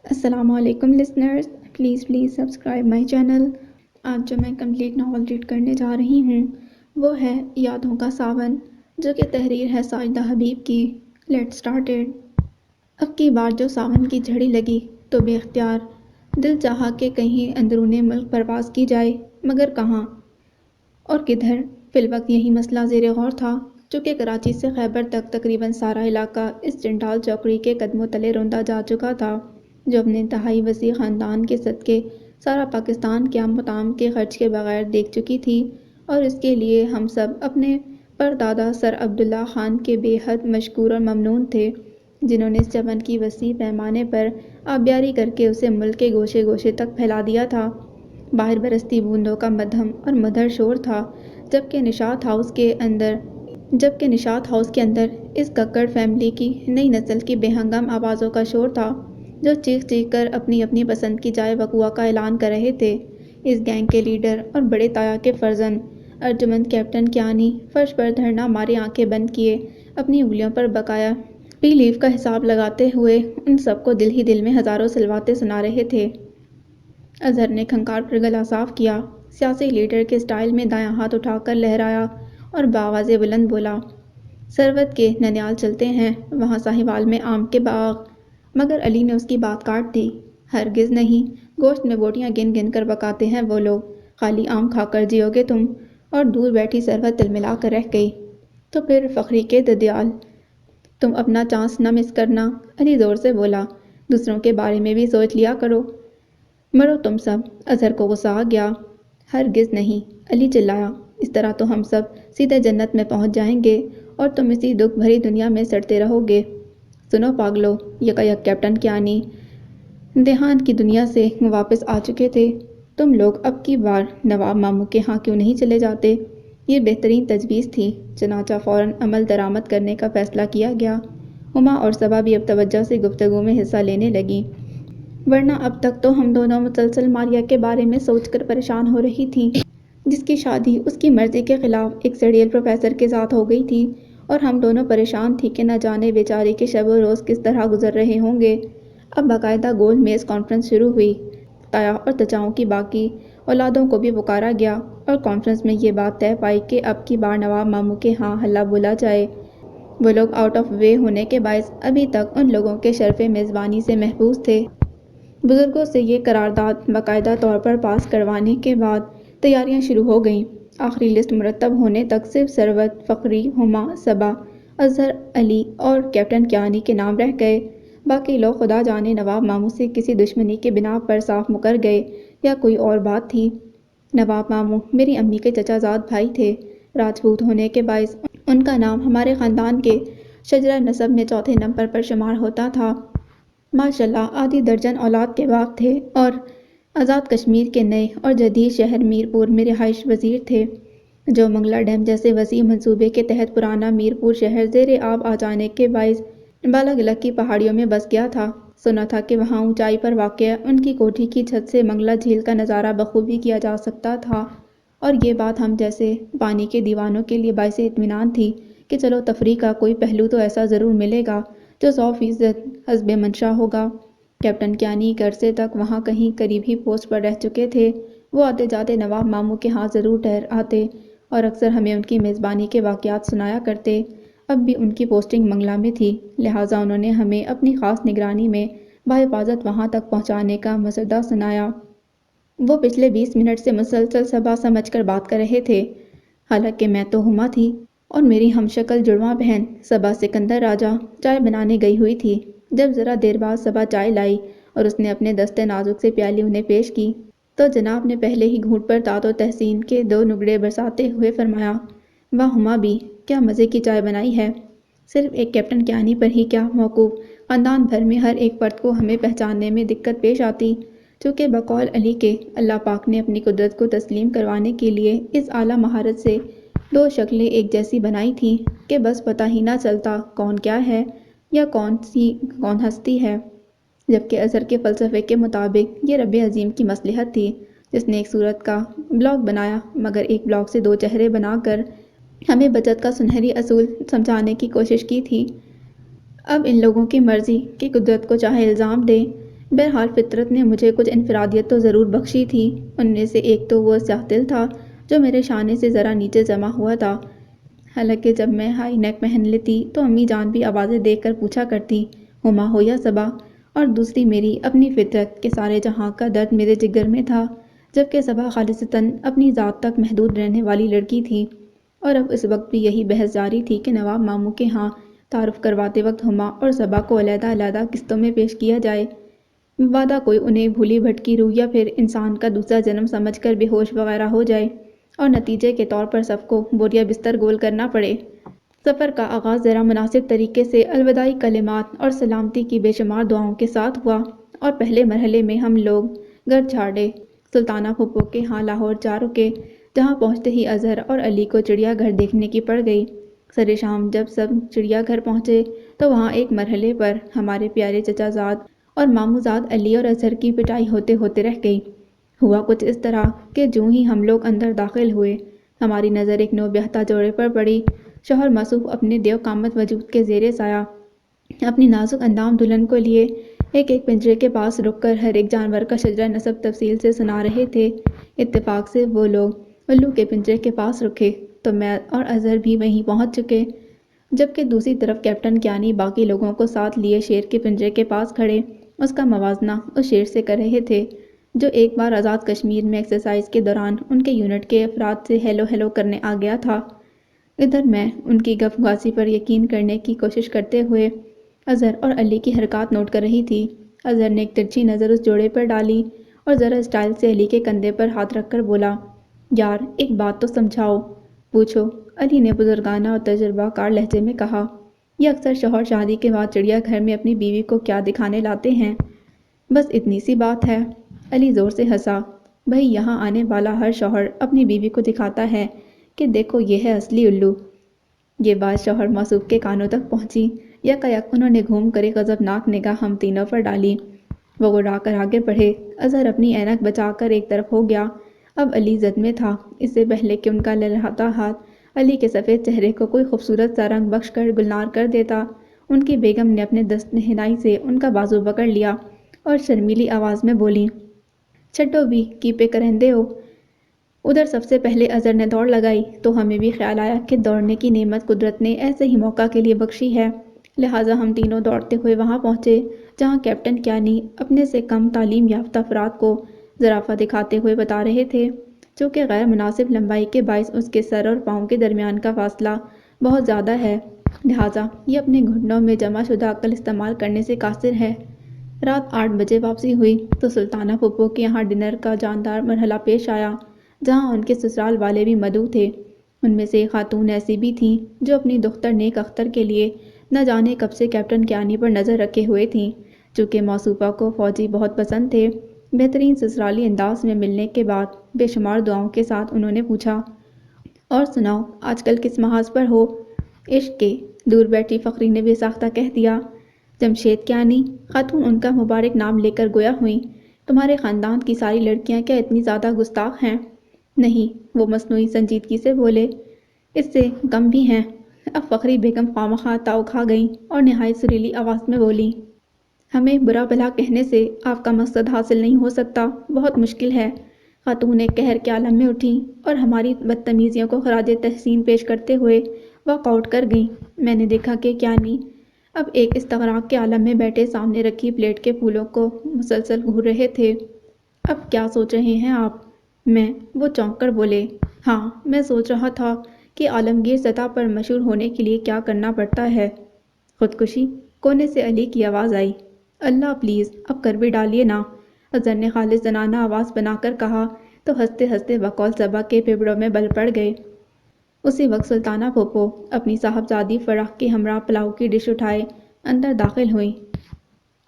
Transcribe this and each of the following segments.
السلام علیکم listeners, please subscribe my channel. آج جو میں کمپلیٹ ناول ریڈ کرنے جا رہی ہوں وہ ہے یادوں کا ساون، جو کہ تحریر ہے ساجدہ حبیب کی۔ Late started. اب کی بار جو ساون کی جھڑی لگی تو بے اختیار دل چاہا کہ کہیں اندرون ملک پرواز کی جائے، مگر کہاں اور کدھر؟ فی الوقت یہی مسئلہ زیر غور تھا، چونکہ کراچی سے خیبر تک تقریباً سارا علاقہ اس چنڈال چوکڑی کے قدموں تلے روندا جا چکا تھا، جو اپنے انتہائی وسیع خاندان کے صدقے سارا پاکستان قیام مقام کے خرچ کے بغیر دیکھ چکی تھی، اور اس کے لیے ہم سب اپنے پردادا سر عبداللہ خان کے بے حد مشکور اور ممنون تھے، جنہوں نے اس چمن کی وسیع پیمانے پر آبیاری کر کے اسے ملک کے گوشے گوشے تک پھیلا دیا تھا۔ باہر برستی بوندوں کا مدھم اور مدھر شور تھا، جبکہ نشاط ہاؤس کے اندر اس ککڑ فیملی کی نئی نسل کی بے ہنگم آوازوں کا شور تھا، جو چیخ چیخ کر اپنی اپنی پسند کی جائے وقوع کا اعلان کر رہے تھے۔ اس گینگ کے لیڈر اور بڑے تایا کے فرزند ارجمند کیپٹن کیانی فرش پر دھرنا مارے آنکھیں بند کیے اپنی انگلیوں پر بقایا پی لیف کا حساب لگاتے ہوئے ان سب کو دل ہی دل میں ہزاروں سلواتیں سنا رہے تھے۔ اظہر نے کھنکار پر گلا صاف کیا، سیاسی لیڈر کے سٹائل میں دایاں ہاتھ اٹھا کر لہرایا اور بآواز بلند بولا، سروت کے ننیال چلتے ہیں، وہاں ساہیوال میں آم کے باغ۔ مگر علی نے اس کی بات کاٹ دی، ہرگز نہیں، گوشت میں بوٹیاں گن گن کر پکاتے ہیں وہ لوگ، خالی آم کھا کر جیو گے تم؟ اور دور بیٹھی سروت تلملا کر رہ گئی، تو پھر فخری کے ددیال، تم اپنا چانس نہ مس کرنا۔ علی زور سے بولا، دوسروں کے بارے میں بھی سوچ لیا کرو، مرو تم سب۔ اظہر کو غصہ آ گیا، ہرگز نہیں، علی چلایا، اس طرح تو ہم سب سیدھے جنت میں پہنچ جائیں گے اور تم اسی دکھ بھری دنیا میں سڑتے رہو گے۔ سنو پاگلو، یکایک کیپٹن کیانی دیہان کی دنیا سے واپس آ چکے تھے، تم لوگ اب کی بار نواب ماموں کے ہاں کیوں نہیں چلے جاتے؟ یہ بہترین تجویز تھی، چنانچہ فوراً عمل درآمد کرنے کا فیصلہ کیا گیا۔ ہما اور صبا بھی اب توجہ سے گفتگو میں حصہ لینے لگیں، ورنہ اب تک تو ہم دونوں مسلسل ماریا کے بارے میں سوچ کر پریشان ہو رہی تھیں، جس کی شادی اس کی مرضی کے خلاف ایک سڑیل پروفیسر کے ساتھ ہو گئی تھی، اور ہم دونوں پریشان تھی کہ نہ جانے بیچاری کے شب و روز کس طرح گزر رہے ہوں گے۔ اب باقاعدہ گول میز کانفرنس شروع ہوئی، تایا اور چچاؤں کی باقی اولادوں کو بھی پکارا گیا، اور کانفرنس میں یہ بات طے پائی کہ اب کی بار نواب ماموں کے ہاں ہلا بولا جائے۔ وہ لوگ آؤٹ آف وے ہونے کے باعث ابھی تک ان لوگوں کے شرف میزبانی سے محفوظ تھے۔ بزرگوں سے یہ قرارداد باقاعدہ طور پر پاس کروانے کے بعد تیاریاں شروع ہو گئیں۔ آخری لسٹ مرتب ہونے تک صرف سروت، فخری، ہما، صبا، اظہر، علی اور کیپٹن کیانی کے نام رہ گئے، باقی لوگ خدا جانے نواب ماموں سے کسی دشمنی کے بنا پر صاف مکر گئے یا کوئی اور بات تھی۔ نواب ماموں میری امی کے چچا زاد بھائی تھے، راجپوت ہونے کے باعث ان کا نام ہمارے خاندان کے شجرہ نسب میں چوتھے نمبر پر شمار ہوتا تھا۔ ماشاءاللہ آدھی درجن اولاد کے باپ تھے، اور آزاد کشمیر کے نئے اور جدید شہر میرپور میں رہائش پذیر تھے، جو منگلا ڈیم جیسے وسیع منصوبے کے تحت پرانا میرپور شہر زیر آب آ جانے کے باعث بالا گلک کی پہاڑیوں میں بس گیا تھا۔ سنا تھا کہ وہاں اونچائی پر واقع ان کی کوٹھی کی چھت سے منگلا جھیل کا نظارہ بخوبی کیا جا سکتا تھا، اور یہ بات ہم جیسے پانی کے دیوانوں کے لیے باعث اطمینان تھی کہ چلو تفریح کا کوئی پہلو تو ایسا ضرور ملے گا جو 100% حسب منشا ہوگا۔ کیپٹن کیانی ایک عرصے تک وہاں کہیں قریب ہی پوسٹ پر رہ چکے تھے، وہ آتے جاتے نواب ماموں کے ہاں ضرور ٹھہر آتے اور اکثر ہمیں ان کی میزبانی کے واقعات سنایا کرتے۔ اب بھی ان کی پوسٹنگ منگلا میں تھی، لہٰذا انہوں نے ہمیں اپنی خاص نگرانی میں بحفاظت وہاں تک پہنچانے کا مسودہ سنایا۔ وہ پچھلے 20 منٹ سے مسلسل صبا سمجھ کر بات کر رہے تھے، حالانکہ میں تو ہما تھی اور میری ہم شکل جڑواں بہن صبا سکندر راجہ چائے بنانے گئی ہوئی تھی۔ جب ذرا دیر بعد صبا چائے لائی اور اس نے اپنے دستے نازک سے پیالی انہیں پیش کی، تو جناب نے پہلے ہی گھونٹ پر داد و تحسین کے 2 نگڑے برساتے ہوئے فرمایا، واہ ہما بھی، کیا مزے کی چائے بنائی ہے! صرف ایک کیپٹن کیانی پر ہی کیا موقوف، خاندان بھر میں ہر ایک فرد کو ہمیں پہچاننے میں دقت پیش آتی، چونکہ بقول علی کے اللہ پاک نے اپنی قدرت کو تسلیم کروانے کے لیے اس اعلیٰ مہارت سے 2 شکلیں ایک جیسی بنائی تھیں کہ بس پتہ ہی نہ چلتا کون کیا ہے یا کون ہستی ہے۔ جبکہ اظہر کے فلسفے کے مطابق یہ رب عظیم کی مصلحت تھی، جس نے ایک صورت کا بلاک بنایا مگر ایک بلاک سے 2 چہرے بنا کر ہمیں بچت کا سنہری اصول سمجھانے کی کوشش کی تھی۔ اب ان لوگوں کی مرضی کہ قدرت کو چاہے الزام دیں، بہرحال فطرت نے مجھے کچھ انفرادیت تو ضرور بخشی تھی۔ ان میں سے ایک تو وہ سیاہ دل تھا جو میرے شانے سے ذرا نیچے جمع ہوا تھا۔ حالانکہ جب میں ہائی نیک پہن لیتی تو امی جان بھی آوازیں دیکھ کر پوچھا کرتی ہما ہو یا صبا، اور دوسری میری اپنی فطرت کہ سارے جہاں کا درد میرے جگر میں تھا، جبکہ صبا خالصتاً اپنی ذات تک محدود رہنے والی لڑکی تھی۔ اور اب اس وقت بھی یہی بحث جاری تھی کہ نواب ماموں کے ہاں تعارف کرواتے وقت ہما اور صبا کو علیحدہ علیحدہ قسطوں میں پیش کیا جائے، مبادا کوئی انہیں بھولی بھٹکی روح یا پھر انسان کا دوسرا جنم سمجھ کر بے ہوش وغیرہ ہو جائے اور نتیجے کے طور پر سب کو بوریا بستر گول کرنا پڑے۔ سفر کا آغاز ذرا مناسب طریقے سے الوداعی کلمات اور سلامتی کی بے شمار دعاؤں کے ساتھ ہوا، اور پہلے مرحلے میں ہم لوگ گھر چھاڑے سلطانہ پھپھو کے ہاں لاہور جا رکے، جہاں پہنچتے ہی اظہر اور علی کو چڑیا گھر دیکھنے کی پڑ گئی۔ سر شام جب سب چڑیا گھر پہنچے تو وہاں ایک مرحلے پر ہمارے پیارے چچا زاد اور ماموں زاد علی اور اظہر کی پٹائی ہوتے ہوتے رہ گئی۔ ہوا کچھ اس طرح کہ جوں ہی ہم لوگ اندر داخل ہوئے، ہماری نظر ایک نو بیاہتا جوڑے پر پڑی۔ شوہر موصوف اپنے دیو قامت وجود کے زیر سایہ اپنی نازک اندام دلہن کو لیے ایک ایک پنجرے کے پاس رک کر ہر ایک جانور کا شجرہ نسب تفصیل سے سنا رہے تھے۔ اتفاق سے وہ لوگ الو کے پنجرے کے پاس رکے تو میں اور اظہر بھی وہیں پہنچ چکے، جبکہ دوسری طرف کیپٹن کیانی باقی لوگوں کو ساتھ لیے شیر کے پنجرے کے پاس کھڑے اس کا موازنہ اس شیر سے کر رہے تھے جو ایک بار آزاد کشمیر میں ایکسرسائز کے دوران ان کے یونٹ کے افراد سے ہیلو ہیلو کرنے آ گیا تھا۔ ادھر میں ان کی گپ گازی پر یقین کرنے کی کوشش کرتے ہوئے اظہر اور علی کی حرکات نوٹ کر رہی تھی۔ اظہر نے ایک ترچھی نظر اس جوڑے پر ڈالی اور ذرا اسٹائل سے علی کے کندھے پر ہاتھ رکھ کر بولا، یار ایک بات تو سمجھاؤ۔ پوچھو، علی نے بزرگانہ اور تجربہ کار لہجے میں کہا۔ یہ اکثر شوہر شادی کے بعد چڑیا گھر میں اپنی بیوی کو کیا دکھانے لاتے ہیں؟ بس اتنی سی بات ہے۔ علی زور سے ہنسا۔ بھئی یہاں آنے والا ہر شوہر اپنی بیوی کو دکھاتا ہے کہ دیکھو یہ ہے اصلی الو۔ یہ بات شوہر موصوف کے کانوں تک پہنچی۔ یکایک انہوں نے گھوم کر ایک غضبناک نگاہ ہم تینوں پر ڈالی۔ وہ گڑا کر آگے بڑھے۔ اظہر اپنی اینک بچا کر ایک طرف ہو گیا۔ اب علی زد میں تھا۔ اس سے پہلے کہ ان کا لہراتا ہاتھ علی کے سفید چہرے کو کوئی خوبصورت سا رنگ بخش کر گلنار کر دیتا، ان کی بیگم نے اپنے دست حنائی سے ان کا بازو پکڑ لیا اور شرمیلی آواز میں بولی، چھٹو بھی کی پہ کرندے ہو۔ ادھر سب سے پہلے اظہر نے دوڑ لگائی تو ہمیں بھی خیال آیا کہ دوڑنے کی نعمت قدرت نے ایسے ہی موقع کے لیے بخشی ہے، لہٰذا ہم تینوں دوڑتے ہوئے وہاں پہنچے جہاں کیپٹن کیانی اپنے سے کم تعلیم یافتہ افراد کو زرافہ دکھاتے ہوئے بتا رہے تھے، چونکہ غیر مناسب لمبائی کے باعث اس کے سر اور پاؤں کے درمیان کا فاصلہ بہت زیادہ ہے، لہٰذا یہ اپنے گھٹنوں میں جمع شدہ عقل استعمال کرنے سے قاصر ہے۔ رات 8 بجے واپسی ہوئی تو سلطانہ پھپھو کے یہاں ڈنر کا جاندار مرحلہ پیش آیا جہاں ان کے سسرال والے بھی مدعو تھے۔ ان میں سے ایک خاتون ایسی بھی تھیں جو اپنی دختر نیک اختر کے لیے نہ جانے کب سے کیپٹن کیانی پر نظر رکھے ہوئے تھیں۔ چونکہ موصوفہ کو فوجی بہت پسند تھے، بہترین سسرالی انداز میں ملنے کے بعد بے شمار دعاؤں کے ساتھ انہوں نے پوچھا، اور سناؤ آج کل کس محاذ پر ہو؟ عشق کے، دور بیٹھی فخری نے بے ساختہ کہہ دیا۔ جمشید کیانی، خاتون ان کا مبارک نام لے کر گویا ہوئیں، تمہارے خاندان کی ساری لڑکیاں کیا اتنی زیادہ گستاخ ہیں؟ نہیں، وہ مصنوعی سنجیدگی سے بولے، اس سے کم بھی ہیں۔ اب فخری بیگم خوامخواہ تاؤ کھا گئیں اور نہایت سریلی آواز میں بولی، ہمیں برا بھلا کہنے سے آپ کا مقصد حاصل نہیں ہو سکتا، بہت مشکل ہے۔ خاتون ایک قہر کے عالم میں اٹھیں اور ہماری بدتمیزیوں کو خراج تحسین پیش کرتے ہوئے واک آؤٹ کر گئیں۔ میں نے دیکھا کہ کیانی اب ایک استغراق کے عالم میں بیٹھے سامنے رکھی پلیٹ کے پھولوں کو مسلسل گھور رہے تھے۔ اب کیا سوچ رہے ہیں آپ؟ وہ چونک کر بولے، ہاں میں سوچ رہا تھا کہ عالمگیر سطح پر مشہور ہونے کے لیے کیا کرنا پڑتا ہے۔ خودکشی؟ کونے سے علی کی آواز آئی۔ اللہ پلیز اب کر بھی ڈالیے نا، اظہر نے خالص زنانہ آواز بنا کر کہا تو ہنستے ہنستے بقول صبا کے پھیپھڑوں میں بل پڑ گئے۔ اسی وقت سلطانہ پھپھو اپنی صاحبزادی فرح کے ہمراہ پلاؤ کی ڈش اٹھائے اندر داخل ہوئیں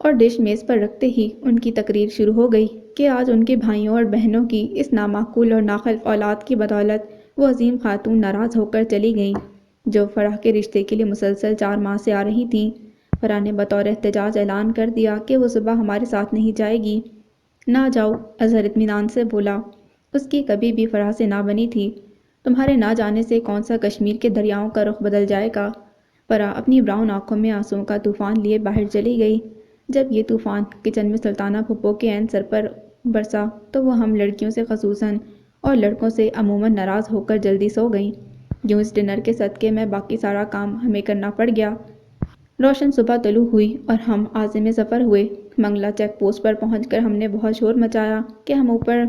اور ڈش میز پر رکھتے ہی ان کی تقریر شروع ہو گئی کہ آج ان کے بھائیوں اور بہنوں کی اس نامعقول اور ناخلف اولاد کی بدولت وہ عظیم خاتون ناراض ہو کر چلی گئیں جو فرح کے رشتے کے لیے مسلسل 4 ماہ سے آ رہی تھیں۔ فرح نے بطور احتجاج اعلان کر دیا کہ وہ صبح ہمارے ساتھ نہیں جائے گی۔ نہ جاؤ، اظہر اطمینان سے بولا، اس کی کبھی بھی فرح سے نہ بنی تھی، تمہارے نہ جانے سے کون سا کشمیر کے دریاؤں کا رخ بدل جائے گا۔ فرح اپنی براؤن آنکھوں میں آنسوؤں کا طوفان لیے باہر چلی گئی، جب یہ طوفان کچن میں سلطانہ پھپھو کے عین سر پر برسا تو وہ ہم لڑکیوں سے خصوصاً اور لڑکوں سے عموماً ناراض ہو کر جلدی سو گئیں۔ یوں اس ڈنر کے صدقے میں باقی سارا کام ہمیں کرنا پڑ گیا۔ روشن صبح طلوع ہوئی اور ہم عازم سفر ہوئے۔ منگلہ چیک پوسٹ پر پہنچ کر ہم نے بہت شور مچایا کہ ہم اوپر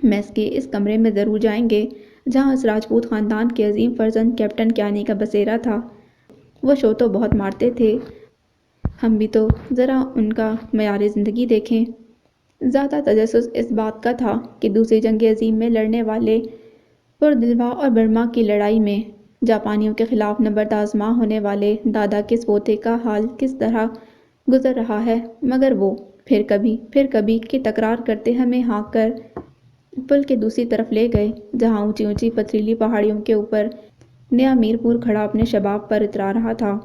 میس کے اس کمرے میں ضرور جائیں گے جہاں اس راجپوت خاندان کے عظیم فرزند کیپٹن کیانی کا بسیرا تھا۔ وہ شو تو بہت مارتے تھے، ہم بھی تو ذرا ان کا معیار زندگی دیکھیں۔ زیادہ تجسس اس بات کا تھا کہ دوسری جنگ عظیم میں لڑنے والے پردلوا اور برما کی لڑائی میں جاپانیوں کے خلاف نبرد ہونے والے دادا کے پوتے کا حال کس طرح گزر رہا ہے، مگر وہ پھر کبھی کی تکرار کرتے ہمیں ہانک کر پل کے دوسری طرف لے گئے جہاں اونچی اونچی پتھریلی پہاڑیوں کے اوپر نیا میرپور کھڑا اپنے شباب پر اترا رہا تھا۔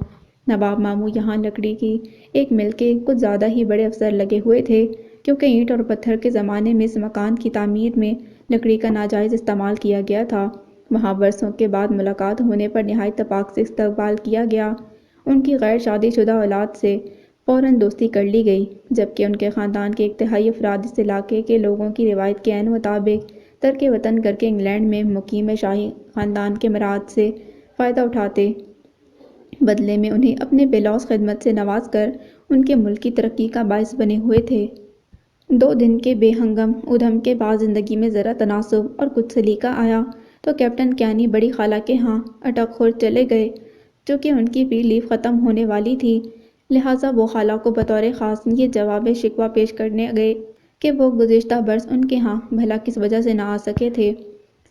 نواب ماموں یہاں لکڑی کی ایک مل کے کچھ زیادہ ہی بڑے افسر لگے ہوئے تھے کیونکہ اینٹ اور پتھر کے زمانے میں اس مکان کی تعمیر میں لکڑی کا ناجائز استعمال کیا گیا تھا۔ وہاں برسوں کے بعد ملاقات ہونے پر نہایت اتفاق سے استقبال کیا گیا۔ ان کی غیر شادی شدہ اولاد سے فوراً دوستی کر لی گئی جبکہ ان کے خاندان کے ایک تہائی افراد اس علاقے کے لوگوں کی روایت کے عین مطابق ترک وطن کر کے انگلینڈ میں مقیم شاہی خاندان کے مراعات سے فائدہ اٹھاتے، بدلے میں انہیں اپنے بے لوث خدمت سے نواز کر ان کے ملک کی ترقی کا باعث بنے ہوئے تھے۔ 2 دن کے بے ہنگم ادھم کے بعد زندگی میں ذرا تناسب اور کچھ سلیقہ آیا تو کیپٹن کیانی بڑی خالہ کے ہاں اٹک خورد چلے گئے۔ چونکہ ان کی فری لیو ختم ہونے والی تھی لہٰذا وہ خالہ کو بطور خاص یہ جواب شکوہ پیش کرنے گئے کہ وہ گزشتہ برس ان کے ہاں بھلا کس وجہ سے نہ آ سکے تھے۔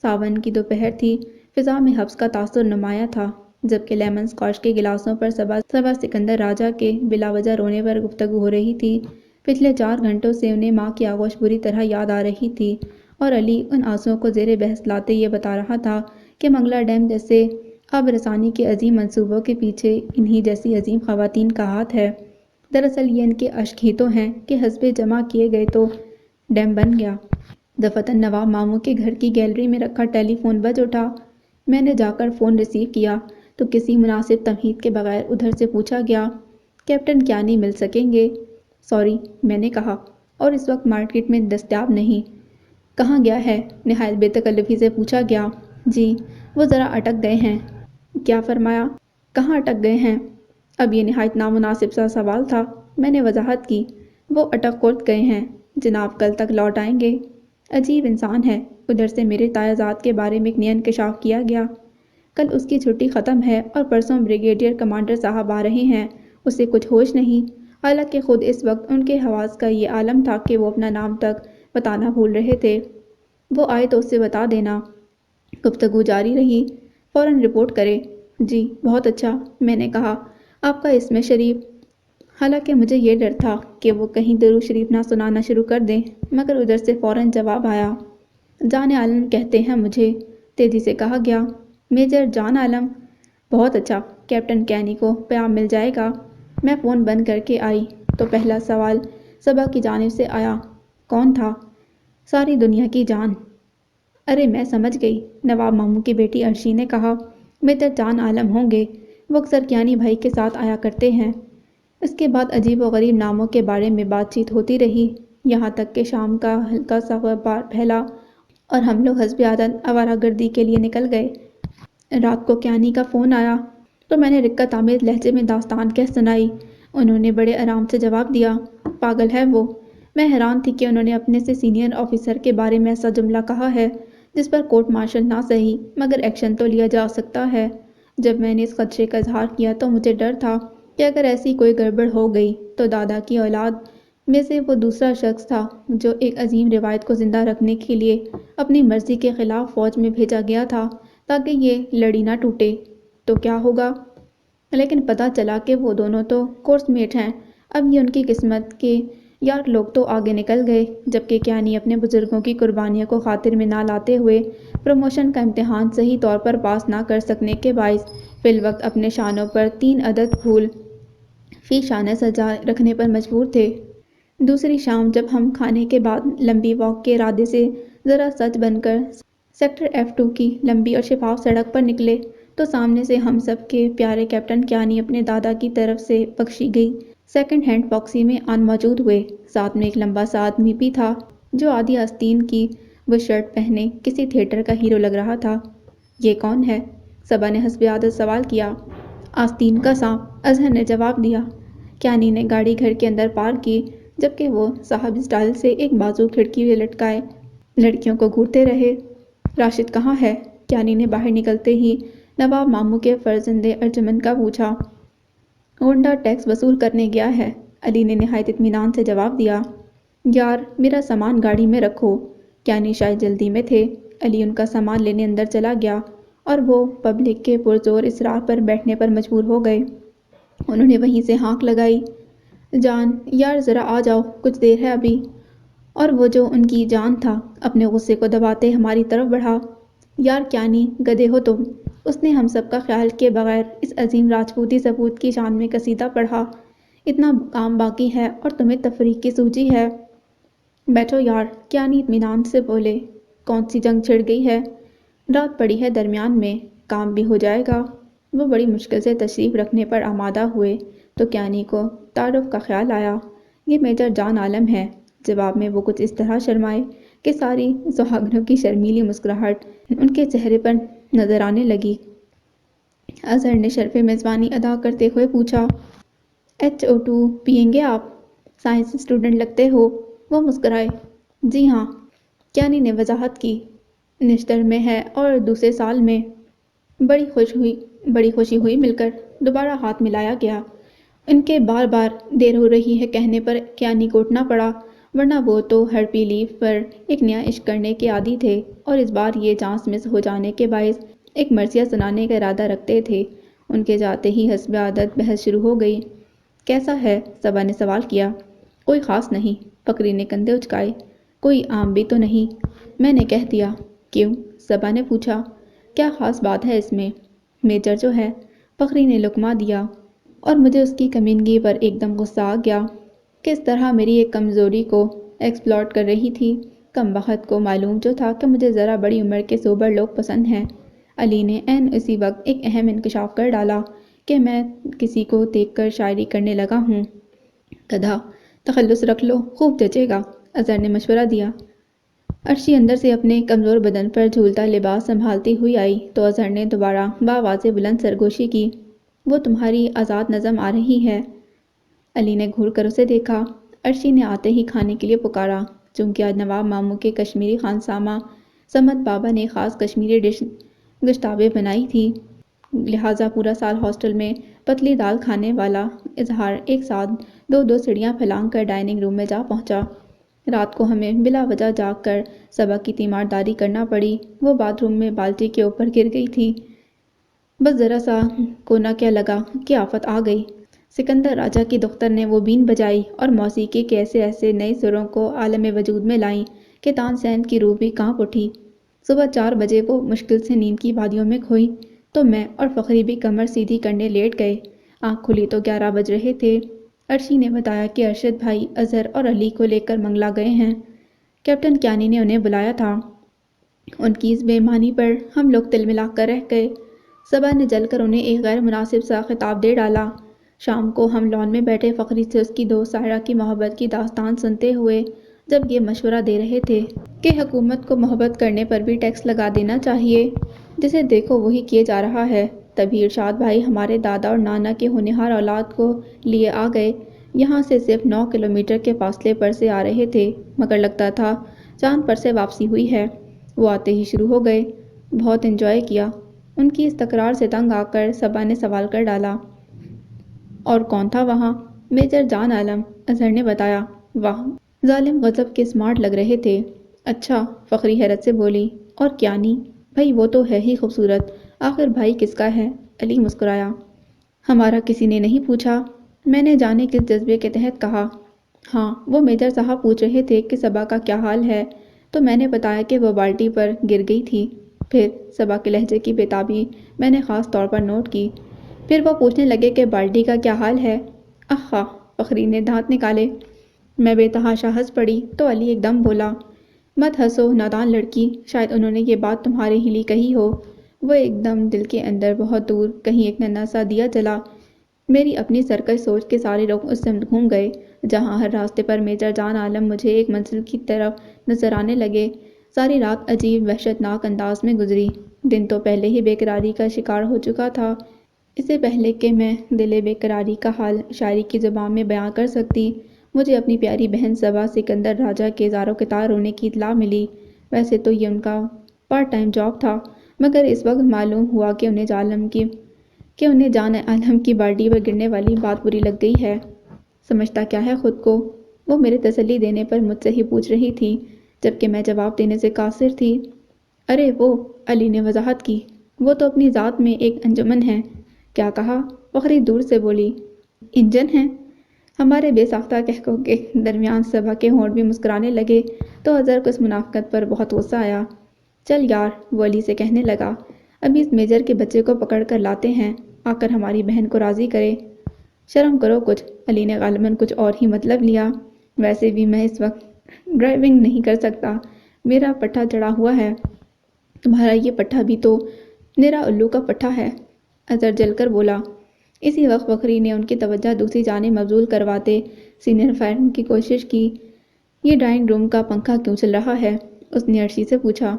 ساون کی دوپہر تھی، فضا میں حبس کا تاثر نمایاں تھا جبکہ لیمن اسکواش کے گلاسوں پر صبا سکندر راجہ کے بلا وجہ رونے پر گفتگو ہو رہی تھی۔ پچھلے 4 گھنٹوں سے انہیں ماں کی آغوش بری طرح یاد آ رہی تھی اور علی ان آنسوؤں کو زیر بحث لاتے یہ بتا رہا تھا کہ منگلہ ڈیم جیسے آب رسانی کے عظیم منصوبوں کے پیچھے انہی جیسی عظیم خواتین کا ہاتھ ہے۔ دراصل یہ ان کے اشک ہی تو ہیں کہ حسبِ جمع کیے گئے تو ڈیم بن گیا۔ دفتن نواب ماموں کے گھر کی گیلری میں رکھا ٹیلی فون بج اٹھا۔ میں نے جا کر فون ریسیو کیا تو کسی مناسب تمہید کے بغیر ادھر سے پوچھا گیا، کیپٹن کیانی مل سکیں گے؟ سوری، میں نے کہا، اور اس وقت مارکیٹ میں دستیاب نہیں۔ کہاں گیا ہے؟ نہایت بے تکلفی سے پوچھا گیا۔ جی، وہ ذرا اٹک گئے ہیں۔ کیا فرمایا؟ کہاں اٹک گئے ہیں؟ اب یہ نہایت نامناسب سا سوال تھا۔ میں نے وضاحت کی، وہ اٹک خورد گئے ہیں جناب، کل تک لوٹ آئیں گے۔ عجیب انسان ہے۔ ادھر سے میرے تایاوزاد کے بارے میں ایک نیا انکشاف کیا گیا۔ کل اس کی چھٹی ختم ہے اور پرسوں بریگیڈیئر کمانڈر صاحب آ رہے ہیں۔ اسے کچھ ہوش نہیں، حالانکہ خود اس وقت ان کے حواس کا یہ عالم تھا کہ وہ اپنا نام تک بتانا بھول رہے تھے۔ وہ آئے تو اسے بتا دینا۔ گفتگو جاری رہی۔ فوراً رپورٹ کرے۔ جی، بہت اچھا، میں نے کہا، آپ کا اسم شریف؟ حالانکہ مجھے یہ ڈر تھا کہ وہ کہیں درود شریف نہ سنانا شروع کر دیں، مگر ادھر سے فوراً جواب آیا۔ جان عالم کہتے ہیں مجھے، تیزی سے کہا گیا۔ میجر جان عالم؟ بہت اچھا، کیپٹن کیانی کو پیام مل جائے گا۔ میں فون بند کر کے آئی تو پہلا سوال صبا کی جانب سے آیا، کون تھا؟ ساری دنیا کی جان۔ ارے میں سمجھ گئی، نواب ماموں کی بیٹی عرشی نے کہا، میجر جان عالم ہوں گے، وہ اکثر کیانی بھائی کے ساتھ آیا کرتے ہیں۔ اس کے بعد عجیب و غریب ناموں کے بارے میں بات چیت ہوتی رہی یہاں تک کہ شام کا ہلکا سا غبار پھیلا اور ہم لوگ حسب عادت آوارہ گردی کے لیے نکل گئے۔ رات کو کیانی کا فون آیا تو میں نے رقت آمیز لہجے میں داستان کہہ سنائی۔ انہوں نے بڑے آرام سے جواب دیا، پاگل ہے وہ۔ میں حیران تھی کہ انہوں نے اپنے سے سینئر آفیسر کے بارے میں ایسا جملہ کہا ہے جس پر کورٹ مارشل نہ صحیح مگر ایکشن تو لیا جا سکتا ہے۔ جب میں نے اس خدشے کا اظہار کیا تو مجھے ڈر تھا کہ اگر ایسی کوئی گڑبڑ ہو گئی تو دادا کی اولاد میں سے وہ دوسرا شخص تھا جو ایک عظیم روایت کو زندہ رکھنے کے لیے اپنی مرضی کے خلاف فوج میں بھیجا گیا تھا تاکہ یہ لڑی نہ ٹوٹے، تو کیا ہوگا؟ لیکن پتہ چلا کہ وہ دونوں تو کورس میٹ ہیں۔ اب یہ ان کی قسمت کہ یار لوگ تو آگے نکل گئے جبکہ کیانی اپنے بزرگوں کی قربانیوں کو خاطر میں نہ لاتے ہوئے پروموشن کا امتحان صحیح طور پر پاس نہ کر سکنے کے باعث فی الوقت اپنے شانوں پر 3 عدد پھول فی شانہ سجا رکھنے پر مجبور تھے۔ دوسری شام جب ہم کھانے کے بعد لمبی واک کے ارادے سے ذرا سج بن کر سیکٹر F2 کی لمبی اور شفاف سڑک پر نکلے تو سامنے سے ہم سب کے پیارے کیپٹن کیانی اپنے دادا کی طرف سے بخشی گئی سیکنڈ ہینڈ باکسی میں آن موجود ہوئے۔ ساتھ میں ایک لمبا سا آدمی بھی تھا جو آدھی آستین کی وہ شرٹ پہنے کسی تھیٹر کا ہیرو لگ رہا تھا۔ یہ کون ہے؟ صبا نے حسب عادت سوال کیا۔ آستین کا سانپ، اظہر نے جواب دیا۔ کیانی نے گاڑی گھر کے اندر پارک کی جبکہ وہ صاحب اسٹائل سے ایک بازو کھڑکی میں لٹکائے لڑکیوں کو گھورتے رہے۔ راشد کہاں ہے؟ کیانی نے باہر نکلتے ہی نواب ماموں کے فرزند ارجمند کا پوچھا۔ ہونڈا ٹیکس وصول کرنے گیا ہے، علی نے نہایت اطمینان سے جواب دیا۔ یار میرا سامان گاڑی میں رکھو۔ کیانی شاید جلدی میں تھے۔ علی ان کا سامان لینے اندر چلا گیا اور وہ پبلک کے پرزور اصرار پر بیٹھنے پر مجبور ہو گئے۔ انہوں نے وہیں سے ہانک لگائی، جان یار ذرا آ جاؤ، کچھ دیر ہے ابھی۔ اور وہ جو ان کی جان تھا اپنے غصے کو دباتے ہماری طرف بڑھا۔ یار کیانی گدھے ہو تم، اس نے ہم سب کا خیال کیے بغیر اس عظیم راجپوتی ثبوت کی شان میں قصیدہ پڑھا۔ اتنا کام باقی ہے اور تمہیں تفریح کی سوچی ہے۔ بیٹھو یار، کیانی اطمینان سے بولے۔ کون سی جنگ چھڑ گئی ہے؟ رات پڑی ہے درمیان میں، کام بھی ہو جائے گا۔ وہ بڑی مشکل سے تشریف رکھنے پر آمادہ ہوئے تو کیانی کو تعارف کا خیال آیا۔ یہ میجر جان عالم ہے۔ جواب میں وہ کچھ اس طرح شرمائے کہ ساری سہاگنوں کی شرمیلی مسکراہٹ ان کے چہرے پر نظر آنے لگی۔ اظہر نے شرف میزبانی ادا کرتے ہوئے پوچھا، HO2 پئیں گے آپ؟ سائنس اسٹوڈنٹ لگتے ہو۔ وہ مسکرائے۔ جی ہاں، کیانی نے وضاحت کی۔ نشتر میں ہے اور دوسرے سال میں۔ بڑی خوشی ہوئی مل کر۔ دوبارہ ہاتھ ملایا گیا۔ ان کے بار بار دیر ہو رہی ہے کہنے پر کیانی کو اٹھنا پڑا، ورنہ وہ تو ہرپی لیف پر ایک نیا عشق کرنے کے عادی تھے اور اس بار یہ چانس مس ہو جانے کے باعث ایک مرثیہ سنانے کا ارادہ رکھتے تھے۔ ان کے جاتے ہی حسب عادت بحث شروع ہو گئی۔ کیسا ہے؟ صبا نے سوال کیا۔ کوئی خاص نہیں، فقری نے کندھے اچکائے۔ کوئی عام بھی تو نہیں، میں نے کہہ دیا۔ کیوں؟ صبا نے پوچھا۔ کیا خاص بات ہے اس میں؟ میجر جو ہے، فقری نے لقمہ دیا، اور مجھے اس کی کمینگی پر ایک دم غصہ آ گیا۔ کس طرح میری ایک کمزوری کو ایکسپلائٹ کر رہی تھی۔ کم بخت کو معلوم جو تھا کہ مجھے ذرا بڑی عمر کے سوبر لوگ پسند ہیں۔ علی نے عین اسی وقت ایک اہم انکشاف کر ڈالا کہ میں کسی کو دیکھ کر شاعری کرنے لگا ہوں۔ گدھا، تخلص رکھ لو، خوب جچے گا، اظہر نے مشورہ دیا۔ عرشی اندر سے اپنے کمزور بدن پر جھولتا لباس سنبھالتی ہوئی آئی تو اظہر نے دوبارہ بآواز بلند سرگوشی کی۔ وہ تمہاری آزاد نظم آ رہی ہے۔ علی نے گھور کر اسے دیکھا۔ عرشی نے آتے ہی کھانے کے لیے پکارا۔ چونکہ آج نواب ماموں کے کشمیری خانسامہ سمت بابا نے خاص کشمیری ڈش گشتابے بنائی تھی، لہٰذا پورا سال ہاسٹل میں پتلی دال کھانے والا اظہار ایک ساتھ دو سیڑھیاں پھلانگ کر ڈائننگ روم میں جا پہنچا۔ رات کو ہمیں بلا وجہ جاگ کر صبا کی تیمارداری کرنا پڑی۔ وہ باتھ روم میں بالٹی کے اوپر گر گئی تھی۔ بس ذرا سا کونا کیا لگا کہ آفت آ گئی۔ سکندر راجہ کی دختر نے وہ بین بجائی اور موسیقی کے ایسے نئے سروں کو عالم وجود میں لائیں کہ تان سین کی روح بھی کانپ اٹھی۔ صبح 4 بجے وہ مشکل سے نیند کی وادیوں میں کھوئی تو میں اور فخری بھی کمر سیدھی کرنے لیٹ گئے۔ آنکھ کھلی تو 11 بج رہے تھے۔ عرشی نے بتایا کہ ارشد بھائی اظہر اور علی کو لے کر منگلا گئے ہیں۔ کیپٹن کیانی نے انہیں بلایا تھا۔ ان کی اس بے ایمانی پر ہم لوگ تل ملا کر رہ گئے۔ صبا نے جل کر انہیں ایک غیر مناسب سا خطاب دے ڈالا۔ شام کو ہم لان میں بیٹھے فخری سے اس کی دوست ساحرہ کی محبت کی داستان سنتے ہوئے جب یہ مشورہ دے رہے تھے کہ حکومت کو محبت کرنے پر بھی ٹیکس لگا دینا چاہیے، جسے دیکھو وہی کیے جا رہا ہے، تبھی ارشاد بھائی ہمارے دادا اور نانا کے ہونہار اولاد کو لیے آ گئے۔ یہاں سے صرف 9 کلومیٹر کے فاصلے پر سے آ رہے تھے، مگر لگتا تھا چاند پر سے واپسی ہوئی ہے۔ وہ آتے ہی شروع ہو گئے۔ بہت انجوائے کیا۔ ان کی اس تکرار سے تنگ آ کر صبا نے سوال کر ڈالا۔ اور کون تھا وہاں؟ میجر جان عالم، اظہر نے بتایا۔ واہ، ظالم غضب کے اسمارٹ لگ رہے تھے۔ اچھا، فخری حیرت سے بولی۔ اور کیانی؟ بھائی وہ تو ہے ہی خوبصورت، آخر بھائی کس کا ہے؟ علی مسکرایا۔ ہمارا کسی نے نہیں پوچھا، میں نے جانے کس جذبے کے تحت کہا۔ ہاں، وہ میجر صاحب پوچھ رہے تھے کہ صبا کا کیا حال ہے تو میں نے بتایا کہ وہ بالٹی پر گر گئی تھی۔ پھر صبا کے لہجے کی بےتابی میں نے خاص طور پر نوٹ کی۔ پھر وہ پوچھنے لگے کہ بالٹی کا کیا حال ہے؟ آہا، فخری نے دانت نکالے۔ میں بے تحاشا ہنس پڑی تو علی ایک دم بولا، مت ہنسو نادان لڑکی، شاید انہوں نے یہ بات تمہارے لیے کہی ہو۔ وہ ایک دم دل کے اندر بہت دور کہیں ایک ننھا سا دیا جلا میری اپنی سرکش سوچ کے سارے رخ اس سمت گھوم گئے جہاں ہر راستے پر میجر جان عالم مجھے ایک منزل کی طرف نظر آنے لگے۔ ساری رات عجیب وحشتناک انداز میں گزری۔ دن تو پہلے ہی بے قراری کا شکار ہو چکا تھا۔ اس سے پہلے کہ میں دل بے قراری کا حال شاعری کی زبان میں بیان کر سکتی، مجھے اپنی پیاری بہن صبا سکندر راجہ کے زاروں قطار رونے کی اطلاع ملی۔ ویسے تو یہ ان کا پارٹ ٹائم جاب تھا، مگر اس وقت معلوم ہوا کہ انہیں جان عالم کی بالٹی پر گرنے والی بات بری لگ گئی ہے۔ سمجھتا کیا ہے خود کو؟ وہ میرے تسلی دینے پر مجھ سے ہی پوچھ رہی تھی، جبکہ میں جواب دینے سے قاصر تھی۔ ارے وہ، علی نے وضاحت کی، وہ تو اپنی ذات میں ایک انجمن ہے۔ کیا کہا؟ فخری دور سے بولی۔ انجن ہے؟ ہمارے بے ساختہ کہکوں کے درمیان صبا کے ہونٹ بھی مسکرانے لگے تو اظہر کو اس منافقت پر بہت غصہ آیا۔ چل یار، وہ علی سے کہنے لگا، ابھی اس میجر کے بچے کو پکڑ کر لاتے ہیں، آ کر ہماری بہن کو راضی کرے۔ شرم کرو کچھ، علی نے غالباً کچھ اور ہی مطلب لیا۔ ویسے بھی میں اس وقت ڈرائیونگ نہیں کر سکتا، میرا پٹھا چڑھا ہوا ہے۔ تمہارا یہ پٹھا بھی تو نرا الو کا پٹھا ہے، اظہر جل کر بولا۔ اسی وقت فخری نے ان کی توجہ دوسری جانب مبذول کرواتے سینئر فائرنگ کی کوشش کی۔ یہ ڈرائنگ روم کا پنکھا کیوں چل رہا ہے؟ اس نے عرشی سے پوچھا۔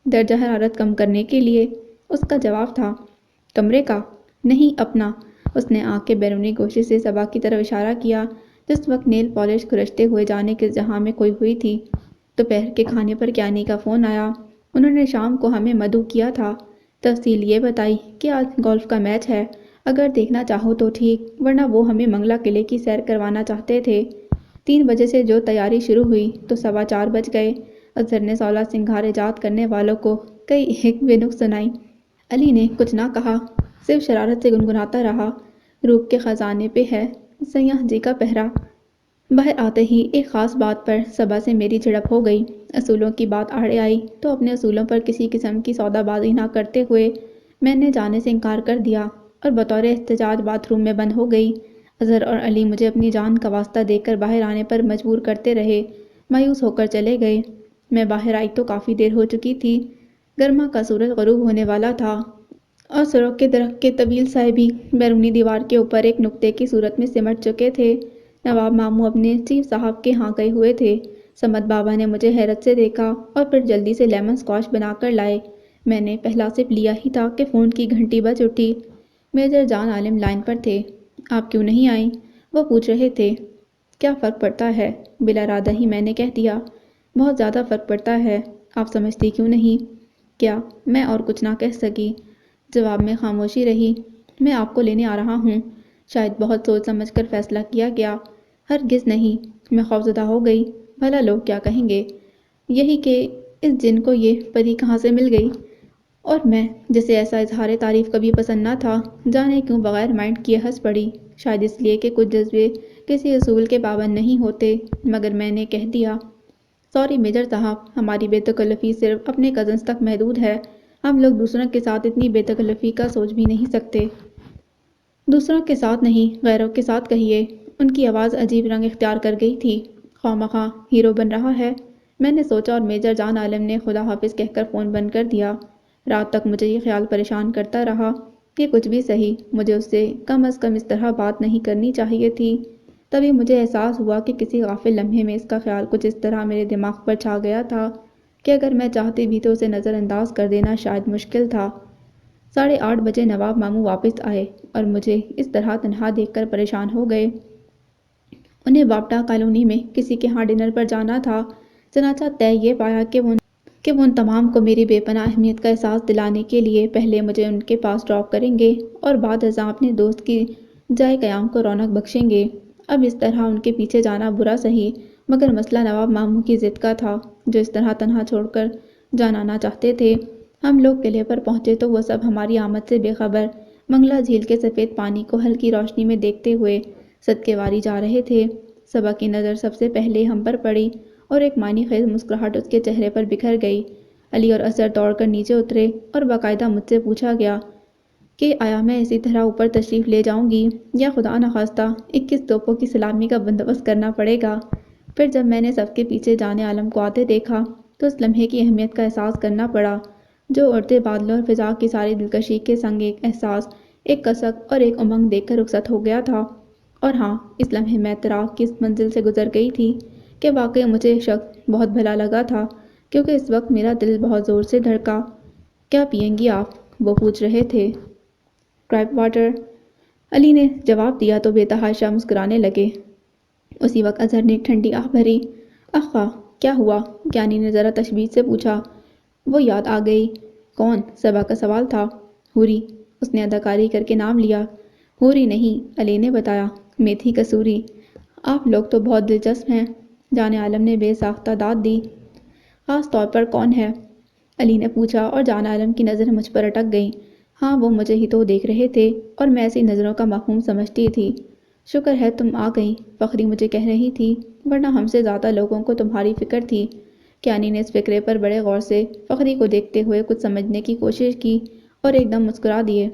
درجہ حرارت کم کرنے کے لیے، اس کا جواب تھا۔ کمرے کا؟ نہیں، اپنا۔ اس نے آنکھ کے بیرونی گوشے سے صبا کی طرف اشارہ کیا جس وقت نیل پالش کھرچتے ہوئے جانے کے ازدحام میں کھوئی ہوئی تھی۔ دوپہر کے کھانے پر کیانی کا فون آیا۔ انہوں نے شام کو ہمیں مدعو کیا تھا۔ تفصیل یہ بتائی کہ آج گولف کا میچ ہے، اگر دیکھنا چاہو تو ٹھیک، ورنہ وہ ہمیں منگلا قلعے کی سیر کروانا چاہتے تھے۔ 3 بجے سے جو تیاری شروع ہوئی تو 4:15 بج گئے۔ اظہر نے 16 سنگھار ایجاد کرنے والوں کو کئی ایک بے نقص سنائی۔ علی نے کچھ نہ کہا، صرف شرارت سے گنگناتا رہا، روپ کے خزانے پہ ہے سیاح جی کا پہرا۔ باہر آتے ہی ایک خاص بات پر صبا سے میری جھڑپ ہو گئی۔ اصولوں کی بات آڑے آئی تو اپنے اصولوں پر کسی قسم کی سودا بازی نہ کرتے ہوئے میں نے جانے سے انکار کر دیا اور بطور احتجاج باتھ روم میں بند ہو گئی۔ اظہر اور علی مجھے اپنی جان کا واسطہ دے کر باہر آنے پر مجبور کرتے رہے، مایوس ہو کر چلے گئے۔ میں باہر آئی تو کافی دیر ہو چکی تھی۔ گرما کا سورج غروب ہونے والا تھا اور سروک کے درخت کے طویل سائے بھی بیرونی دیوار کے اوپر ایک نقطے کی صورت میں سمٹ چکے تھے۔ نواب ماموں اپنے چیف صاحب کے ہاں گئے ہوئے تھے۔ سمت بابا نے مجھے حیرت سے دیکھا اور پھر جلدی سے لیمن سکواش بنا کر لائے۔ میں نے پہلا سپ لیا ہی تھا کہ فون کی گھنٹی بج اٹھی۔ میجر جان عالم لائن پر تھے۔ آپ کیوں نہیں آئیں؟ وہ پوچھ رہے تھے۔ کیا فرق پڑتا ہے؟ بلا ارادہ ہی میں نے کہہ دیا۔ بہت زیادہ فرق پڑتا ہے، آپ سمجھتی کیوں نہیں؟ کیا؟ میں اور کچھ نہ کہہ سکی۔ جواب میں خاموشی رہی۔ میں آپ کو لینے آ رہا ہوں۔ شاید بہت سوچ سمجھ کر فیصلہ کیا گیا۔ ہرگز نہیں۔ میں خوفزدہ ہو گئی۔ بھلا لوگ کیا کہیں گے؟ یہی کہ اس جن کو یہ پری کہاں سے مل گئی؟ اور میں، جسے ایسا اظہار تعریف کبھی پسند نہ تھا، جانے کیوں بغیر مائنڈ کیے ہنس پڑی۔ شاید اس لیے کہ کچھ جذبے کسی اصول کے پابند نہیں ہوتے، مگر میں نے کہہ دیا، سوری میجر صاحب، ہماری بے تکلفی صرف اپنے کزنز تک محدود ہے۔ ہم لوگ دوسروں کے ساتھ اتنی بے تکلفی کا سوچ بھی نہیں سکتے۔ دوسروں کے ساتھ نہیں، غیروں کے ساتھ کہیے۔ ان کی آواز عجیب رنگ اختیار کر گئی تھی۔ خواہ مخواہ ہیرو بن رہا ہے، میں نے سوچا، اور میجر جان عالم نے خدا حافظ کہہ کر فون بند کر دیا۔ رات تک مجھے یہ خیال پریشان کرتا رہا کہ کچھ بھی سہی، مجھے اس سے کم از کم اس طرح بات نہیں کرنی چاہیے تھی۔ تبھی مجھے احساس ہوا کہ کسی غافل لمحے میں اس کا خیال کچھ اس طرح میرے دماغ پر چھا گیا تھا کہ اگر میں چاہتی بھی تو اسے نظر انداز کر دینا شاید مشکل تھا۔ 8:30 بجے نواب ماموں واپس آئے اور مجھے اس طرح تنہا دیکھ کر پریشان ہو گئے۔ انہیں واپڈا کالونی میں کسی کے ہاں ڈنر پر جانا تھا، چنانچہ طے یہ پایا کہ وہ ان تمام کو میری بے پناہ اہمیت کا احساس دلانے کے لیے پہلے مجھے ان کے پاس ڈراپ کریں گے اور بعد ازاں اپنے دوست کی جائے قیام کو رونق بخشیں گے۔ اب اس طرح ان کے پیچھے جانا برا سہی، مگر مسئلہ نواب ماموں کی ضد کا تھا، جو اس طرح تنہا چھوڑ کر جانا نہ چاہتے تھے۔ ہم لوگ قلعے پر پہنچے تو وہ سب ہماری آمد سے بے خبر، منگلا جھیل کے سفید پانی کو ہلکی روشنی میں دیکھتے ہوئے صدقے واری جا رہے تھے۔ صبا کی نظر سب سے پہلے ہم پر پڑی اور ایک معنی خیز مسکراہٹ اس کے چہرے پر بکھر گئی۔ علی اور اظہر دوڑ کر نیچے اترے اور باقاعدہ مجھ سے پوچھا گیا کہ آیا میں اسی طرح اوپر تشریف لے جاؤں گی یا خدا نخواستہ 21 توپوں کی سلامی کا بندوبست کرنا پڑے گا۔ پھر جب میں نے سب کے پیچھے جان عالم کو آتے دیکھا تو اس لمحے کی اہمیت کا احساس کرنا پڑا، جو اڑتے بادلوں اور فضا کی ساری دلکشی کے سنگ ایک احساس ایک کسک اور ایک امنگ دیکھ کر رخصت ہو گیا تھا۔ اور ہاں، اس لمحے میں اعتراف کی اس منزل سے گزر گئی تھی کہ واقعی مجھے شخص بہت بھلا لگا تھا، کیونکہ اس وقت میرا دل بہت زور سے دھڑکا۔ کیا پئیں گی آپ؟ وہ پوچھ رہے تھے۔ کرائپ واٹر، علی نے جواب دیا تو بے تحاشا مسکرانے لگے۔ اسی وقت اظہر نے ایک ٹھنڈی آہ بھری۔ اخا، کیا ہوا؟ کیانی نے ذرا تشویش سے پوچھا۔ وہ یاد آ گئی۔ کون؟ صبا کا سوال تھا۔ حوری، اس نے اداکاری کر کے نام لیا۔ حوری نہیں، علی نے بتایا، میتھی کسوری۔ آپ لوگ تو بہت دلچسپ ہیں، جان عالم نے بے ساختہ داد دی۔ خاص طور پر کون ہے؟ علی نے پوچھا اور جان عالم کی نظریں مجھ پر اٹک گئیں۔ ہاں، وہ مجھے ہی تو دیکھ رہے تھے اور میں ایسی نظروں کا مفہوم سمجھتی تھی۔ شکر ہے تم آ گئیں، فخری مجھے کہہ رہی تھی، ورنہ ہم سے زیادہ لوگوں کو تمہاری فکر تھی۔ کیانی نے اس فقرے پر بڑے غور سے فخری کو دیکھتے ہوئے کچھ سمجھنے کی کوشش کی اور ایک دم مسکرا دیے۔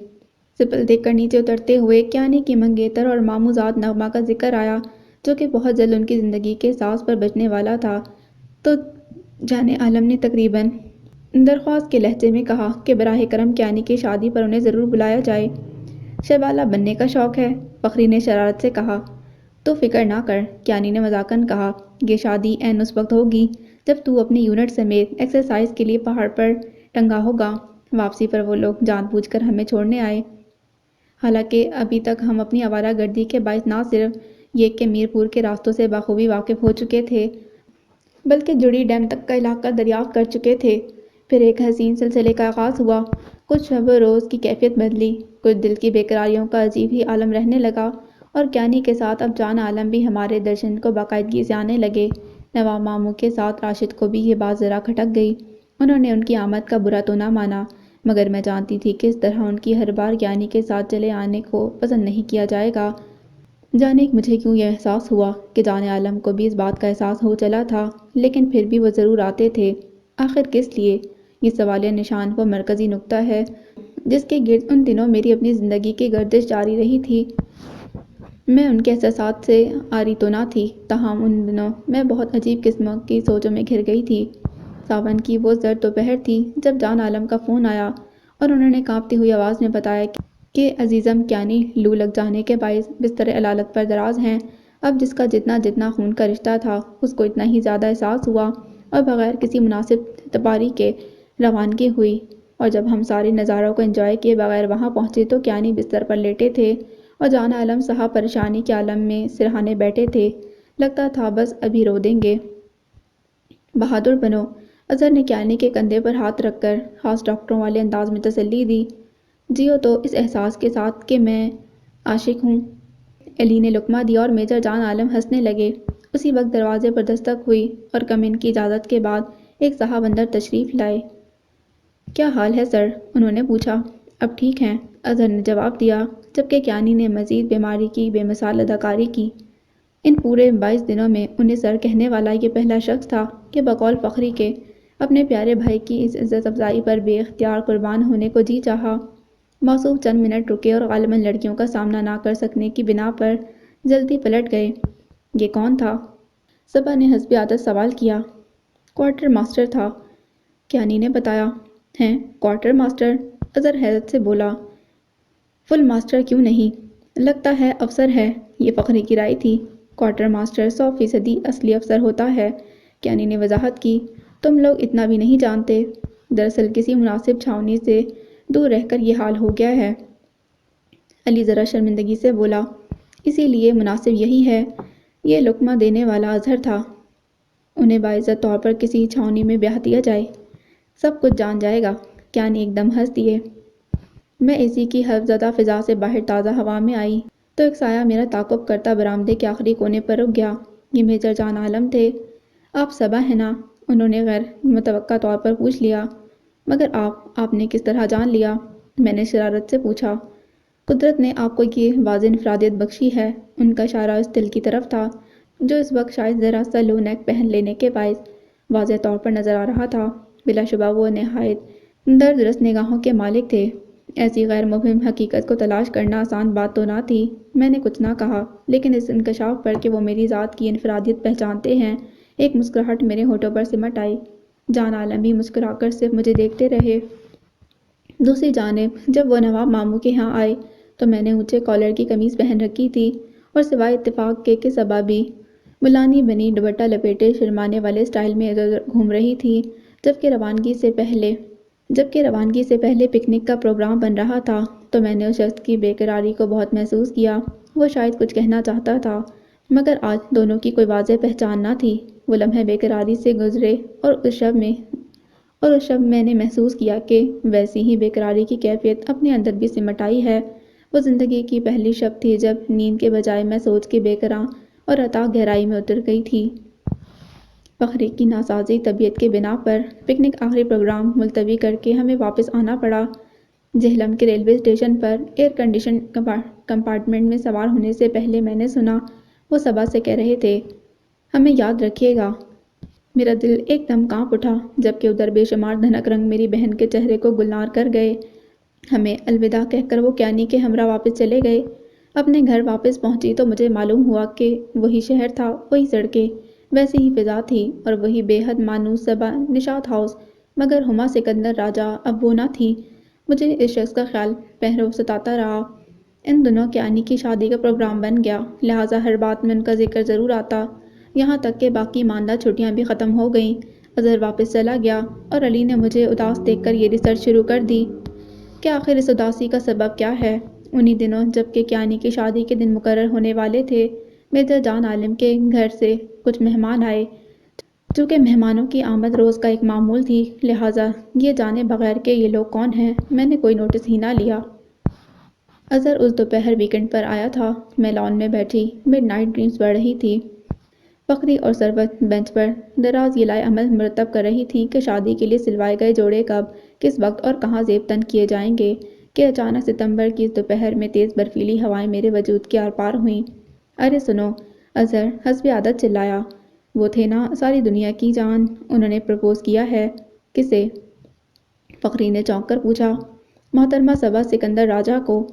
سپل دیکھ کر نیچے اترتے ہوئے کیانی کی منگیتر اور ماموزاد نغمہ کا ذکر آیا، جو کہ بہت جلد ان کی زندگی کے ساز پر بجنے والا تھا، تو جان عالم نے تقریباً درخواست کے لہجے میں کہا کہ براہ کرم کیانی کی شادی پر انہیں ضرور بلایا جائے۔ شہبالہ بننے کا شوق ہے؟ فخری نے شرارت سے کہا۔ تو فکر نہ کر، کیانی نے مذاقاً کہا، یہ شادی عین اس وقت ہوگی جب تو اپنی یونٹ سمیت ایکسرسائز کے لیے پہاڑ پر ٹنگا ہوگا۔ واپسی پر وہ لوگ جان بوجھ کر ہمیں چھوڑنے آئے، حالانکہ ابھی تک ہم اپنی آوارہ گردی کے باعث نہ صرف یہ کہ میر پور کے راستوں سے بخوبی واقف ہو چکے تھے، بلکہ جڑی ڈیم تک کا علاقہ دریافت کر چکے تھے۔ پھر ایک حسین سلسلے کا آغاز ہوا۔ کچھ شب و روز کی کیفیت بدلی، کچھ دل کی بے قراریوں کا عجیب ہی عالم رہنے لگا، اور کیانی کے ساتھ اب جان عالم بھی ہمارے درشن کو باقاعدگی سے آنے لگے۔ نواب ماموں کے ساتھ راشد کو بھی یہ بات ذرا کھٹک گئی۔ انہوں نے ان کی آمد کا برا تو نہ مانا، مگر میں جانتی تھی کہ اس طرح ان کی ہر بار کیانی کے ساتھ چلے آنے کو پسند نہیں کیا جائے گا۔ جانے مجھے کیوں یہ احساس ہوا کہ جان عالم کو بھی اس بات کا احساس ہو چلا تھا، لیکن پھر بھی وہ ضرور آتے تھے۔ آخر کس لیے؟ یہ سوالیہ نشان وہ مرکزی نقطہ ہے جس کے گرد ان دنوں میری اپنی زندگی کی گردش جاری رہی تھی۔ میں ان کے احساسات سے عاری تو نہ تھی، تاہم ان دنوں میں بہت عجیب قسم کی سوچوں میں گھر گئی تھی۔ ساون کی وہ زرد دوپہر تھی جب جان عالم کا فون آیا اور انہوں نے کانپتی ہوئی آواز میں بتایا کہ عزیزم کیانی لو لگ جانے کے باعث بستر علالت پر دراز ہیں۔ اب جس کا جتنا خون کا رشتہ تھا اس کو اتنا ہی زیادہ احساس ہوا، اور بغیر کسی مناسب تپاری کے روانگی ہوئی، اور جب ہم سارے نظاروں کو انجوائے کیے بغیر وہاں پہنچے تو کیانی بستر پر لیٹے تھے اور جان عالم صاحب پریشانی کے عالم میں سرہانے بیٹھے تھے۔ لگتا تھا بس ابھی رو دیں گے۔ بہادر بنو، اظہر نے کیانی کے کندھے پر ہاتھ رکھ کر خاص ڈاکٹروں والے انداز میں تسلی دی۔ جیو تو اس احساس کے ساتھ کہ میں عاشق ہوں۔ علی نے لقمہ دیا اور میجر جان عالم ہنسنے لگے۔ اسی وقت دروازے پر دستک ہوئی اور کمین کی اجازت کے بعد ایک صاحب اندر تشریف لائے۔ کیا حال ہے سر؟ انہوں نے پوچھا۔ اب ٹھیک ہیں، اظہر نے جواب دیا، جبکہ کیانی نے مزید بیماری کی بے مثال اداکاری کی۔ ان پورے 22 دنوں میں انہیں سر کہنے والا یہ پہلا شخص تھا کہ بقول فخری کے اپنے پیارے بھائی کی اس عزت افزائی پر بے اختیار قربان ہونے کو جی چاہا۔ موصوف چند منٹ رکے اور غالباً لڑکیوں کا سامنا نہ کر سکنے کی بنا پر جلدی پلٹ گئے۔ یہ کون تھا؟ صبا نے حسب عادت سوال کیا۔ کوارٹر ماسٹر تھا، کیانی نے بتایا۔ ہیں، کوارٹر ماسٹر؟ اظہر حیرت سے بولا۔ فل ماسٹر کیوں نہیں؟ لگتا ہے افسر ہے، یہ فخری کی رائے تھی۔ کوارٹر ماسٹر 100% اصلی افسر ہوتا ہے، کیانی نے وضاحت کی۔ تم لوگ اتنا بھی نہیں جانتے، دراصل کسی مناسب چھاؤنی سے دور رہ کر یہ حال ہو گیا ہے۔ علی ذرا شرمندگی سے بولا، اسی لیے مناسب یہی ہے۔ یہ لقمہ دینے والا اظہر تھا۔ انہیں باعزت طور پر کسی چھاؤنی میں بیاہ دیا جائے، سب کچھ جان جائے گا۔ کیانی ایک دم ہنس دیے۔ میں اے سی کی حرف زدہ فضا سے باہر تازہ ہوا میں آئی تو ایک سایہ میرا تعاقب کرتا برآمدے کے آخری کونے پر رک گیا۔ یہ میجر جان عالم تھے۔ آپ صبا ہیں نا؟ انہوں نے غیر متوقع طور پر پوچھ لیا۔ مگر آپ نے کس طرح جان لیا؟ میں نے شرارت سے پوچھا۔ قدرت نے آپ کو یہ واضح انفرادیت بخشی ہے۔ ان کا اشارہ اس دل کی طرف تھا جو اس وقت شاید ذرا سا لو نیک پہن لینے کے باعث واضح طور پر نظر آ رہا تھا۔ بلا شبہ وہ نہایت درد رس نگاہوں کے مالک تھے۔ ایسی غیر مبہم حقیقت کو تلاش کرنا آسان بات تو نہ تھی۔ میں نے کچھ نہ کہا، لیکن اس انکشاف پر کہ وہ میری ذات کی انفرادیت پہچانتے ہیں، ایک مسکراہٹ میرے ہونٹوں پر سمٹ آئی۔ جان عالم بھی مسکرا کر صرف مجھے دیکھتے رہے۔ دوسری جانب جب وہ نواب ماموں کے ہاں آئے تو میں نے اونچے کالر کی قمیض پہن رکھی تھی اور سوائے اتفاق کے صبا بھی ملانی بنی دوپٹہ لپیٹے شرمانے والے سٹائل میں ادھر ادھر گھوم رہی تھی، جبکہ روانگی سے پہلے پکنک کا پروگرام بن رہا تھا۔ تو میں نے اس شخص کی بے قراری کو بہت محسوس کیا۔ وہ شاید کچھ کہنا چاہتا تھا، مگر آج دونوں کی کوئی واضح پہچان نہ تھی۔ وہ لمحے بے قراری سے گزرے اور اس شب میں نے محسوس کیا کہ ویسی ہی بے قراری کی کیفیت اپنے اندر بھی سمٹ آئی ہے۔ وہ زندگی کی پہلی شب تھی جب نیند کے بجائے میں سوچ کی بے قرار اور اتاہ گہرائی میں اتر گئی تھی۔ فخری کی ناسازی طبیعت کے بنا پر پکنک آخری پروگرام ملتوی کر کے ہمیں واپس آنا پڑا۔ جہلم کے railway station per air condition compartment میں سوار ہونے سے پہلے میں نے سنا وہ صبا سے کہہ رہے تھے، ہمیں یاد رکھیے گا۔ میرا دل ایک دم کانپ اٹھا، جبکہ ادھر بے شمار دھنک رنگ میری بہن کے چہرے کو گلنار کر گئے۔ ہمیں الوداع کہہ کر وہ کیانی کے ہمراہ واپس چلے گئے۔ اپنے گھر واپس پہنچی تو مجھے معلوم ہوا کہ وہی شہر تھا، وہی سڑکیں، ویسی ہی فضا تھی اور وہی بے حد مانوس صبا نشاط ہاؤس، مگر ہما سکندر راجہ اب وہ نہ تھی۔ مجھے اس شخص کا خیال پہرو ستاتا رہا۔ ان دنوں کیانی کی شادی کا پروگرام بن گیا، لہٰذا ہر بات میں ان کا ذکر ضرور آتا، یہاں تک کہ باقی ماندہ چھٹیاں بھی ختم ہو گئیں۔ اظہر واپس چلا گیا اور علی نے مجھے اداس دیکھ کر یہ ریسرچ شروع کر دی کہ آخر اس اداسی کا سبب کیا ہے۔ انہی دنوں جبکہ کیانی کی شادی کے دن مقرر ہونے والے تھے، میجر جان عالم کے گھر سے کچھ مہمان آئے۔ چونکہ مہمانوں کی آمد روز کا ایک معمول تھی، لہٰذا یہ جانے بغیر کہ یہ لوگ کون ہیں میں نے کوئی نوٹس ہی نہ لیا۔ اظہر اس دوپہر ویکنڈ پر آیا تھا۔ میں لان میں بیٹھی مڈ نائٹ ڈریمز پڑھ رہی تھی۔ فخری اور ثروت بینچ پر دراز یہ لائے عمل مرتب کر رہی تھیں کہ شادی کے لیے سلوائے گئے جوڑے کب، کس وقت اور کہاں زیب تن کیے جائیں گے کہ اچانک ستمبر کی اس دوپہر میں تیز برفیلی ہوائیں میرے وجود کے آر پار ہوئیں۔ ارے سنو! اظہر حسب عادت چلایا۔ وہ تھے نا ساری دنیا کی جان، انہوں نے پرپوز کیا ہے۔ کسے؟ فخری نے چونک کر پوچھا۔ محترمہ صبا سکندر راجہ کو،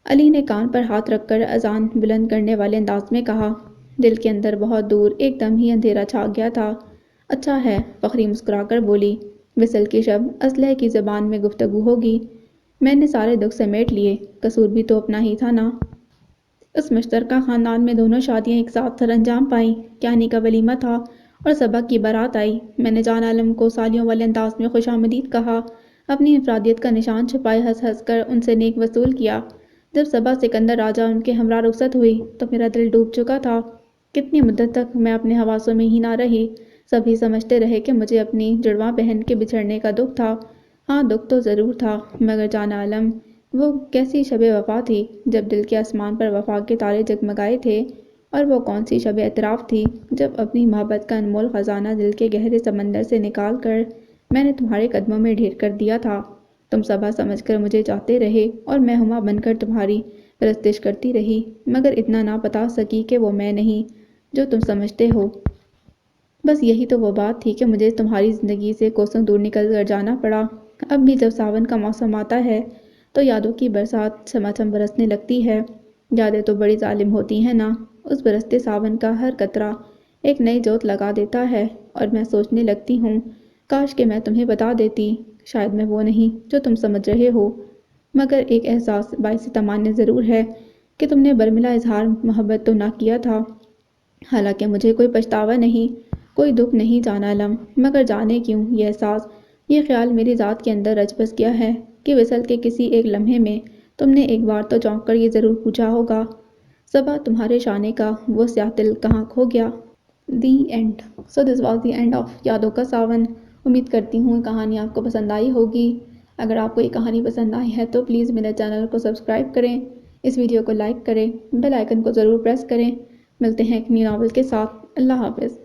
علی نے کان پر ہاتھ رکھ کر اذان بلند کرنے والے انداز میں کہا۔ دل کے اندر بہت دور ایک دم ہی اندھیرا چھا گیا تھا۔ اچھا ہے، فخری مسکرا کر بولی، وصل کی شب اسلحے کی زبان میں گفتگو ہوگی۔ میں نے سارے دکھ سمیٹ لیے، قصور بھی تو اپنا ہی تھا نا۔ اس مشترکہ خاندان میں دونوں شادیاں ایک ساتھ سر انجام پائیں۔ کیانی کا ولیمہ تھا اور صبا کی بارات آئی۔ میں نے جان عالم کو سالیوں والے انداز میں خوش آمدید کہا، اپنی انفرادیت کا نشان چھپائے ہنس ہنس کر ان سے نیک وصول کیا۔ جب صبا سکندر راجہ ان کے ہمراہ رخصت ہوئی تو میرا دل ڈوب چکا تھا۔ کتنی مدت تک میں اپنے حواسوں میں ہی نہ رہی۔ سبھی سمجھتے رہے کہ مجھے اپنی جڑواں بہن کے بچھڑنے کا دکھ تھا۔ ہاں دکھ تو ضرور تھا، مگر جان عالم وہ کیسی شب وفا تھی جب دل کے آسمان پر وفا کے تارے جگمگائے تھے، اور وہ کون سی شب اعتراف تھی جب اپنی محبت کا انمول خزانہ دل کے گہرے سمندر سے نکال کر میں نے تمہارے قدموں میں ڈھیر کر دیا تھا۔ تم صبا سمجھ کر مجھے چاہتے رہے اور میں ہما بن کر تمہاری پرستش کرتی رہی، مگر اتنا نہ بتا سکی کہ وہ میں نہیں جو تم سمجھتے ہو۔ بس یہی تو وہ بات تھی کہ مجھے تمہاری زندگی سے کوسوں دور نکل کر جانا پڑا۔ اب بھی جب ساون کا موسم آتا ہے تو یادوں کی برسات چھماچھم برسنے لگتی ہے۔ یادیں تو بڑی ظالم ہوتی ہیں نا، اس برستے ساون کا ہر قطرہ ایک نئی جوت لگا دیتا ہے، اور میں سوچنے لگتی ہوں کاش کہ میں تمہیں بتا دیتی۔ شاید میں وہ نہیں جو تم سمجھ رہے ہو، مگر ایک احساس باعث تمنا ضرور ہے کہ تم نے برملا اظہار محبت تو نہ کیا تھا۔ حالانکہ مجھے کوئی پچھتاوا نہیں، کوئی دکھ نہیں جان عالم، مگر جانے کیوں یہ احساس، یہ خیال میری ذات کے اندر رچ بس گیا ہے کہ وصل کے کسی ایک لمحے میں تم نے ایک بار تو چونک کر یہ ضرور پوچھا ہوگا، صبا تمہارے شانے کا وہ سیاہ دل کہاں کھو گیا؟ The end. So this was the end of یادوں کا ساون۔ امید کرتی ہوں یہ کہانی آپ کو پسند آئی ہوگی۔ اگر آپ کو یہ کہانی پسند آئی ہے تو پلیز میرے چینل کو سبسکرائب کریں، اس ویڈیو کو لائک کریں، بیل آئیکن کو ضرور پریس کریں۔ ملتے ہیں ایک نئی ناول کے ساتھ۔ اللہ حافظ۔